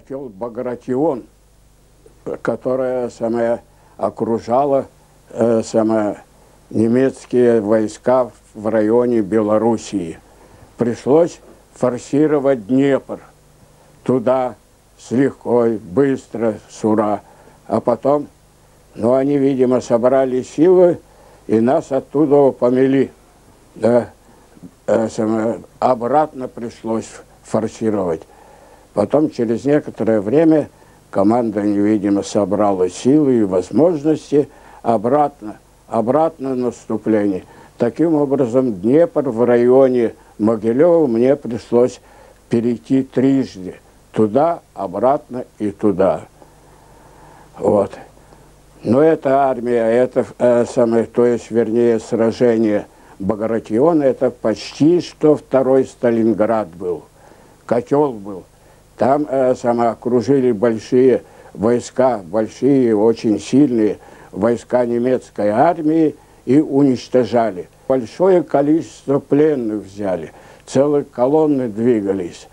котел Багратион, которая окружала немецкие войска в районе Белоруссии. Пришлось форсировать Днепр. Туда с легкой, быстро, с ура. А потом, они, видимо, собрали силы и нас оттуда помели. Да, обратно пришлось форсировать. Потом, через некоторое время, команда, видимо, собрала силы и возможности обратно наступление. Таким образом, Днепр в районе Могилева мне пришлось перейти трижды. Туда, обратно и туда. Вот. Но эта армия, вернее, сражение Багратиона, это почти что второй Сталинград был. Котел был. Там окружили большие войска, большие, очень сильные войска немецкой армии и уничтожали. Большое количество пленных взяли, целые колонны двигались.